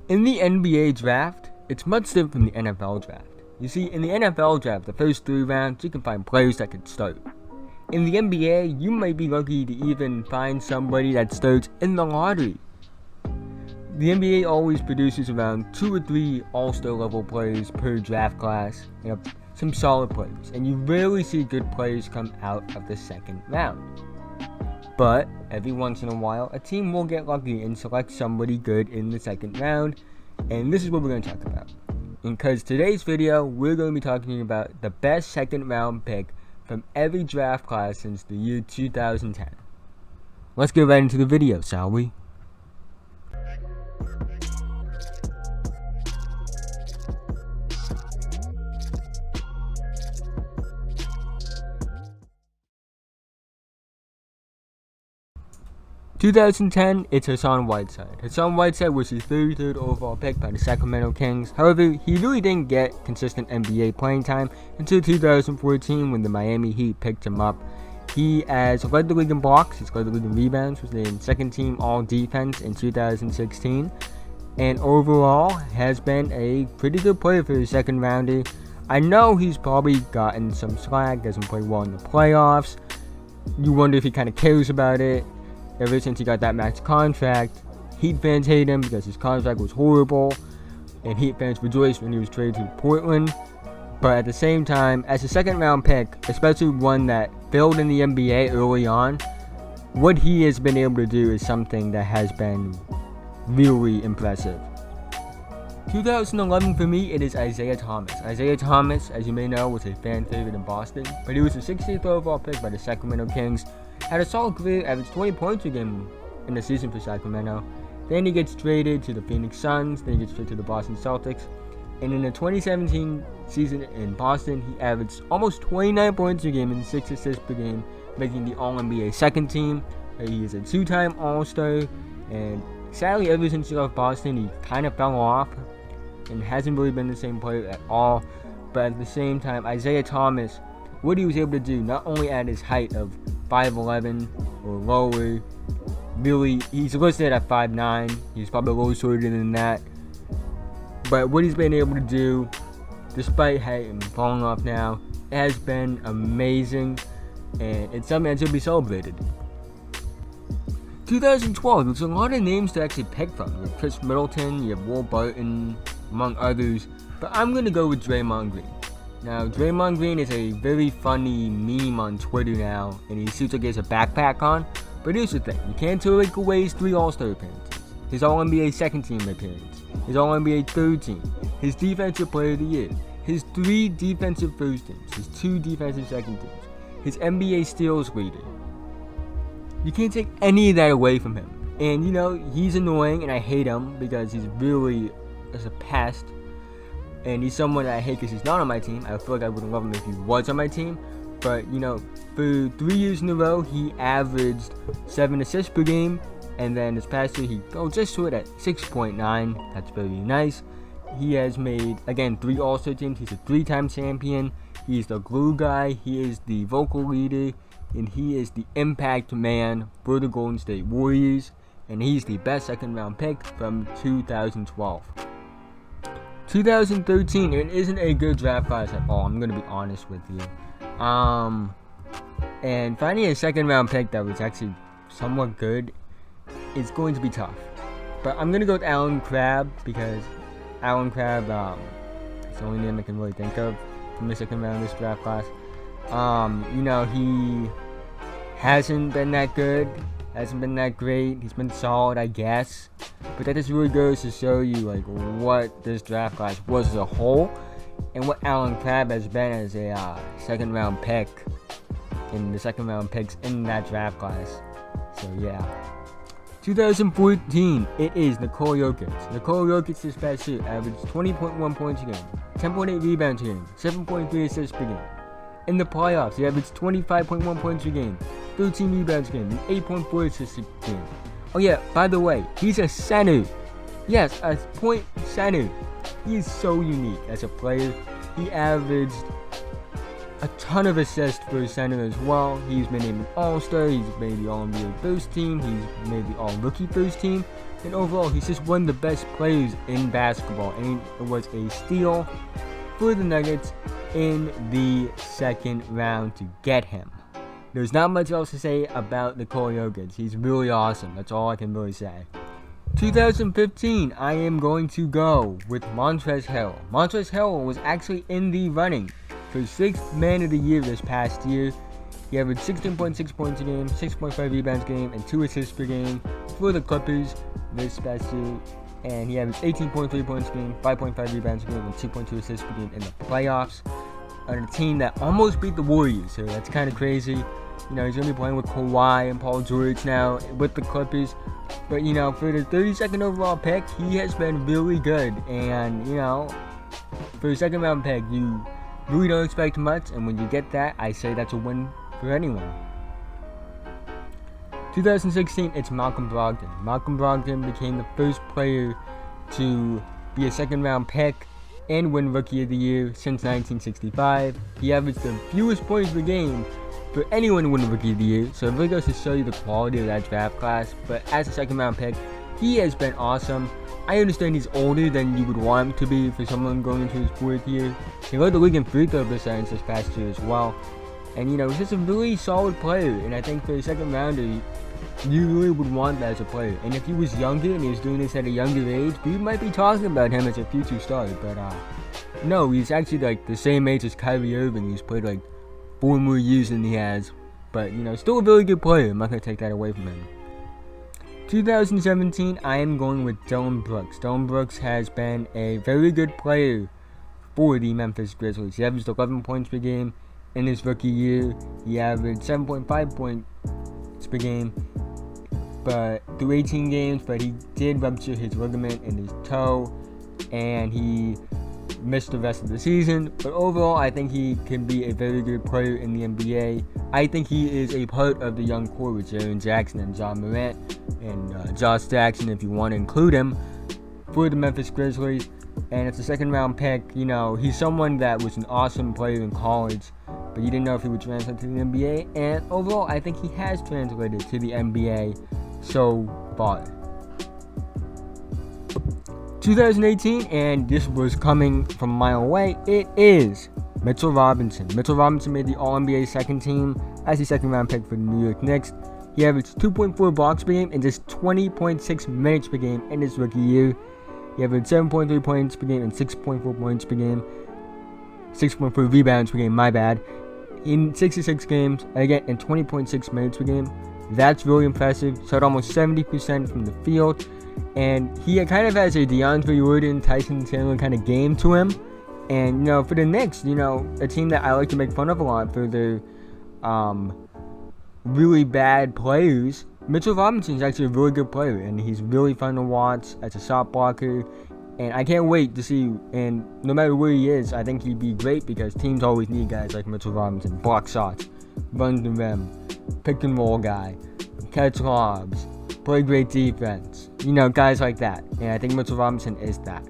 In the NBA draft, it's much different from the NFL draft. You see, in the NFL draft, the first 3 rounds, you can find players that can start. In the NBA, you might be lucky to even find somebody that starts in the lottery. The NBA always produces around 2 or 3 all-star level players per draft class, some solid players, and you rarely see good players come out of the second round. But every once in a while, a team will get lucky and select somebody good in the second round, and this is what we're going to talk about. Because today's video, we're going to be talking about the best second round pick from every draft class since the year 2010. Let's get right into the video, shall we? 2010, it's Whiteside. Whiteside was his 33rd overall pick by the Sacramento Kings. However, he really didn't get consistent NBA playing time until 2014 when the Miami Heat picked him up. He has led the league in blocks, he's led the league in rebounds, was named second team all defense in 2016, and overall has been a pretty good player for his second rounder. I know he's probably gotten some slack, doesn't play well in the playoffs. You wonder if he kind of cares about it. Ever since he got that max contract, Heat fans hate him because his contract was horrible, and Heat fans rejoiced when he was traded to Portland. But at the same time, as a second round pick, especially one that failed in the NBA early on, what he has been able to do is something that has been really impressive. 2011 for me, it is Isaiah Thomas. Isaiah Thomas, as you may know, was a fan favorite in Boston, but he was the 60th overall pick by the Sacramento Kings. Had a solid career, averaged 20 points a game in the season for Sacramento. Then he gets traded to the Phoenix Suns, then he gets traded to the Boston Celtics. And in the 2017 season in Boston, he averaged almost 29 points a game and 6 assists per game, making the All-NBA second team. He is a 2-time All-Star, and sadly, ever since he left Boston, he kind of fell off and hasn't really been the same player at all. But at the same time, Isaiah Thomas, what he was able to do, not only at his height of 5'11" or lower, really, he's listed at 5'9", he's probably a little shorter than that, but what he's been able to do, despite height and falling off now, it has been amazing, and it's something that should be celebrated. 2012, there's a lot of names to actually pick from. You have Chris Middleton, you have Will Barton, among others, but I'm going to go with Draymond Green. Now, Draymond Green is a very funny meme on Twitter now, and he seems like he has a backpack on. But here's the thing, you can't take away his 3 All-Star appearances, his All-NBA second team appearance, his All-NBA third team, his Defensive Player of the Year, his 3 defensive first teams, his 2 defensive second teams, his NBA steals leader. You can't take any of that away from him. And he's annoying, and I hate him because he's really as a pest. And he's someone that I hate because he's not on my team. I feel like I would love him if he was on my team. But, for 3 years in a row, he averaged 7 assists per game. And then this past year, he fell just short at 6.9. That's very nice. He has made, again, 3 All-Star teams. He's a 3-time champion. He's the glue guy. He is the vocal leader. And he is the impact man for the Golden State Warriors. And he's the best second-round pick from 2012. 2013, it isn't a good draft class at all, I'm going to be honest with you. And finding a second round pick that was actually somewhat good is going to be tough. But I'm going to go with Alan Crabbe because Alan Crabbe is the only name I can really think of from the second round of this draft class. He hasn't been that good, hasn't been that great, he's been solid, I guess. But that just really goes to show you what this draft class was as a whole, and what Alan Crabbe has been as a second round pick in the second round picks in that draft class. So yeah. 2014, it is Nikola Jokic. Nikola Jokic this past year averaged 20.1 points a game, 10.8 rebounds a game, 7.3 assists per game. In the playoffs, he averaged 25.1 points a game, 13 rebounds a game, and 8.4 assists a game. Oh yeah, by the way, he's a center. Yes, a point center. He is so unique as a player. He averaged a ton of assists for a center as well. He's been named an All-Star. He's made the All-NBA first team. He's made the All-Rookie first team. And overall, he's just one of the best players in basketball. And it was a steal for the Nuggets in the second round to get him. There's not much else to say about Nikola Jokic. He's really awesome. That's all I can really say. 2015, I am going to go with Montrezl Harrell. Montrezl Harrell was actually in the running for 6th Man of the Year this past year. He averaged 16.6 points a game, 6.5 rebounds a game, and 2 assists per game for the Clippers this past year. And he averaged 18.3 points a game, 5.5 rebounds a game, and 2.2 assists per game in the playoffs on a team that almost beat the Warriors. So that's kind of crazy. You know, he's going to be playing with Kawhi and Paul George now with the Clippers. But, you know, for the 32nd overall pick, he has been really good. And, you know, for a second round pick, you really don't expect much. And when you get that, I say that's a win for anyone. 2016, it's Malcolm Brogdon. Malcolm Brogdon became the first player to be a second round pick and win Rookie of the Year since 1965. He averaged the fewest points per game for anyone to win Rookie of the Year, so it really goes to show you the quality of that draft class. But as a second round pick, he has been awesome. I understand he's older than you would want him to be for someone going into his 4th year. He led the league in free throw percentage this past year as well. And, you know, he's just a really solid player. And I think for a second rounder, you really would want that as a player. And if he was younger and he was doing this at a younger age, we might be talking about him as a future star. But no, he's actually like the same age as Kyrie Irving. He's played like 4 more years than he has. But, you know, still a really good player. I'm not going to take that away from him. 2017, I am going with Dillon Brooks. Dillon Brooks has been a very good player for the Memphis Grizzlies. He averaged 11 points per game in his rookie year. He averaged 7.5 points per game but through 18 games, but he did rupture his ligament in his toe, and he missed the rest of the season. But overall, I think he can be a very good player in the NBA. I think he is a part of the young core with Jaren Jackson and John Morant and Josh Jackson, if you want to include him, for the Memphis Grizzlies. And it's a second round pick. You know, he's someone that was an awesome player in college, but you didn't know if he would translate to the NBA. And overall, I think he has translated to the NBA so far. 2018, and this was coming from a mile away, it is Mitchell Robinson. Mitchell Robinson made the All-NBA second team as a second round pick for the New York Knicks. He averaged 2.4 blocks per game and just 20.6 minutes per game in his rookie year. He averaged 7.3 points per game and 6.4 points per game. 6.4 rebounds per game, my bad. In 66 games, again, in 20.6 minutes per game. That's really impressive. Shot almost 70% from the field. And he kind of has a DeAndre Jordan, Tyson Chandler kind of game to him. And, you know, for the Knicks, you know, a team that I like to make fun of a lot for their really bad players, Mitchell Robinson is actually a really good player, and he's really fun to watch as a shot blocker. And I can't wait to see, and no matter where he is, I think he'd be great because teams always need guys like Mitchell Robinson. Block shots, run the rim, pick and roll guy, catch lobs, play great defense. You know, guys like that. And I think Mitchell Robinson is that.